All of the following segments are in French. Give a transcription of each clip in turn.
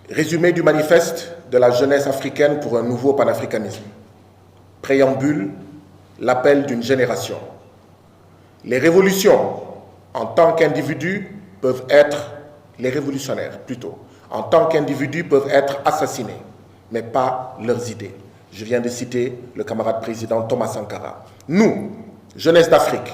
Résumé du manifeste de la jeunesse africaine pour un nouveau panafricanisme. Préambule, l'appel d'une génération. Les révolutions, en tant qu'individus, peuvent être, les révolutionnaires plutôt, en tant qu'individus peuvent être assassinés, mais pas leurs idées. Je viens de citer le camarade président Thomas Sankara. Nous, jeunesse d'Afrique,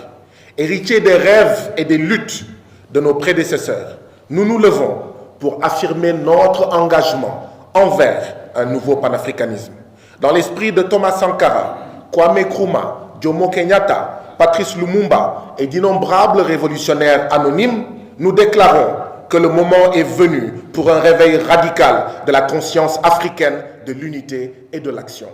héritiers des rêves et des luttes de nos prédécesseurs, nous nous levons pour affirmer notre engagement envers un nouveau panafricanisme. Dans l'esprit de Thomas Sankara, Kwame Nkrumah, Jomo Kenyatta, Patrice Lumumba et d'innombrables révolutionnaires anonymes, nous déclarons que le moment est venu pour un réveil radical de la conscience africaine de l'unité et de l'action.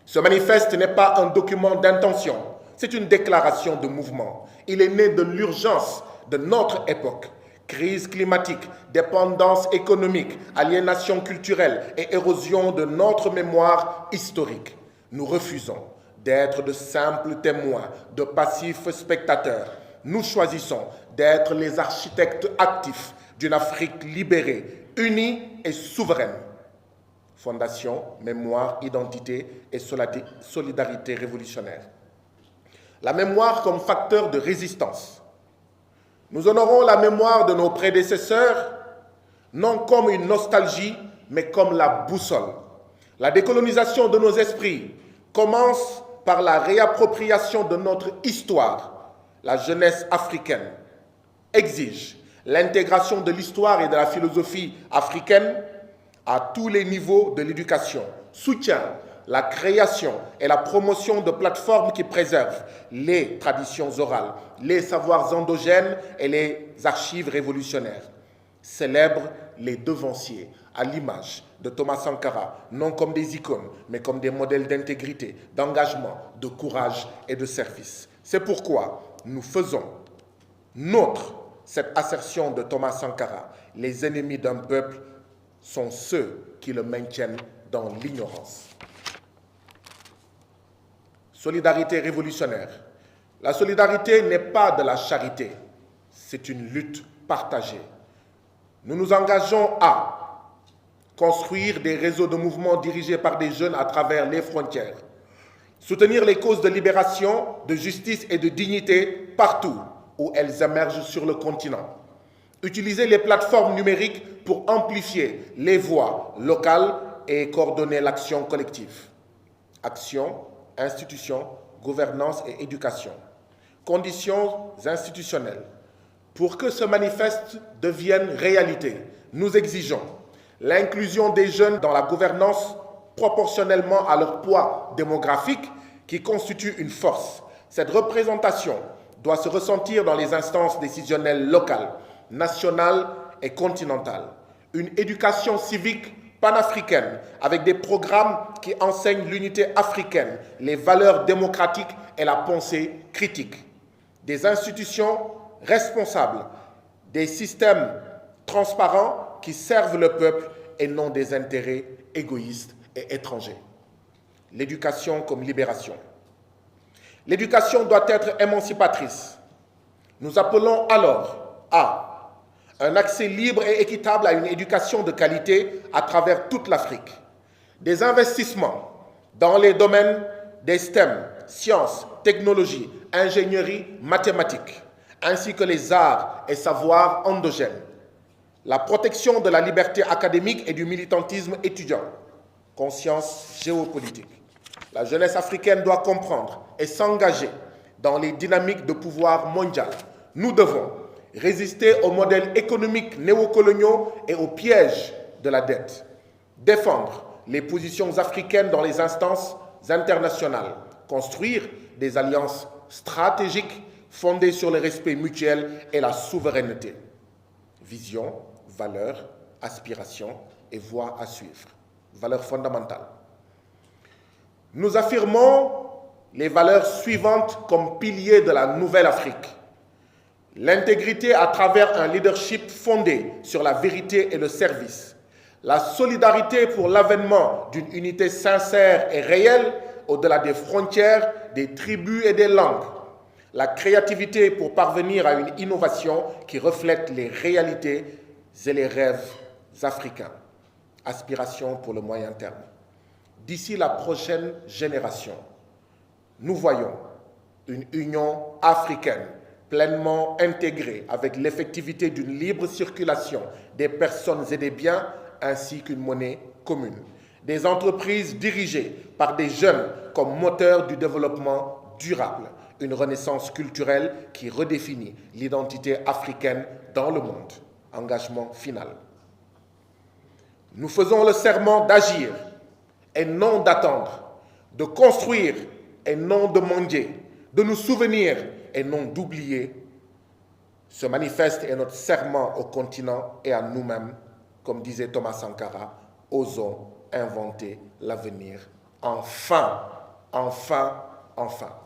Ce manifeste n'est pas un document d'intention, c'est une déclaration de mouvement. Il est né de l'urgence de notre époque. Crise climatique, dépendance économique, aliénation culturelle et érosion de notre mémoire historique. Nous refusons d'être de simples témoins, de passifs spectateurs. Nous choisissons d'être les architectes actifs d'une Afrique libérée, unie et souveraine. Fondation, mémoire, identité et solidarité révolutionnaire. La mémoire comme facteur de résistance. Nous honorons la mémoire de nos prédécesseurs, non comme une nostalgie, mais comme la boussole. La décolonisation de nos esprits commence par la réappropriation de notre histoire. La jeunesse africaine exige l'intégration de l'histoire et de la philosophie africaine à tous les niveaux de l'éducation, soutient la création et la promotion de plateformes qui préservent les traditions orales, les savoirs endogènes et les archives révolutionnaires, célèbre les devanciers à l'image de Thomas Sankara, non comme des icônes, mais comme des modèles d'intégrité, d'engagement, de courage et de service. C'est pourquoi nous faisons nôtre cette assertion de Thomas Sankara. Les ennemis d'un peuple sont ceux qui le maintiennent dans l'ignorance. Solidarité révolutionnaire. La solidarité n'est pas de la charité, c'est une lutte partagée. Nous nous engageons à construire des réseaux de mouvements dirigés par des jeunes à travers les frontières, soutenir les causes de libération, de justice et de dignité partout où elles émergent sur le continent, utiliser les plateformes numériques pour amplifier les voix locales et coordonner l'action collective. Action, institutions, gouvernance et éducation. Conditions institutionnelles. Pour que ce manifeste devienne réalité, nous exigeons l'inclusion des jeunes dans la gouvernance proportionnellement à leur poids démographique qui constitue une force. Cette représentation doit se ressentir dans les instances décisionnelles locales, nationales et continentales. Une éducation civique panafricaine avec des programmes qui enseignent l'unité africaine, les valeurs démocratiques et la pensée critique. Des institutions responsables, des systèmes transparents qui servent le peuple et non des intérêts égoïstes et étrangers. L'éducation comme libération. L'éducation doit être émancipatrice. Nous appelons alors à un accès libre et équitable à une éducation de qualité à travers toute l'Afrique. Des investissements dans les domaines des STEM, sciences, technologies, ingénierie, mathématiques, ainsi que les arts et savoirs endogènes. La protection de la liberté académique et du militantisme étudiant. Conscience géopolitique. La jeunesse africaine doit comprendre et s'engager dans les dynamiques de pouvoir mondial. Nous devons résister aux modèles économiques néocoloniaux et aux pièges de la dette. Défendre les positions africaines dans les instances internationales. Construire des alliances stratégiques fondées sur le respect mutuel et la souveraineté. Vision, valeurs, aspirations et voies à suivre. Valeurs fondamentales. Nous affirmons les valeurs suivantes comme piliers de la nouvelle Afrique. L'intégrité à travers un leadership fondé sur la vérité et le service. La solidarité pour l'avènement d'une unité sincère et réelle au-delà des frontières, des tribus et des langues. La créativité pour parvenir à une innovation qui reflète les réalités et les rêves africains. aspirations pour le moyen terme. D'ici la prochaine génération, nous voyons une Union africaine pleinement intégrée avec l'effectivité d'une libre circulation des personnes et des biens ainsi qu'une monnaie commune. Des entreprises dirigées par des jeunes comme moteurs du développement durable. Une renaissance culturelle qui redéfinit l'identité africaine dans le monde. Engagement final. Nous faisons le serment d'agir et non d'attendre, de construire et non de mendier, de nous souvenir et non d'oublier. Ce manifeste est notre serment au continent et à nous-mêmes, comme disait Thomas Sankara, osons inventer l'avenir. Enfin, enfin, enfin.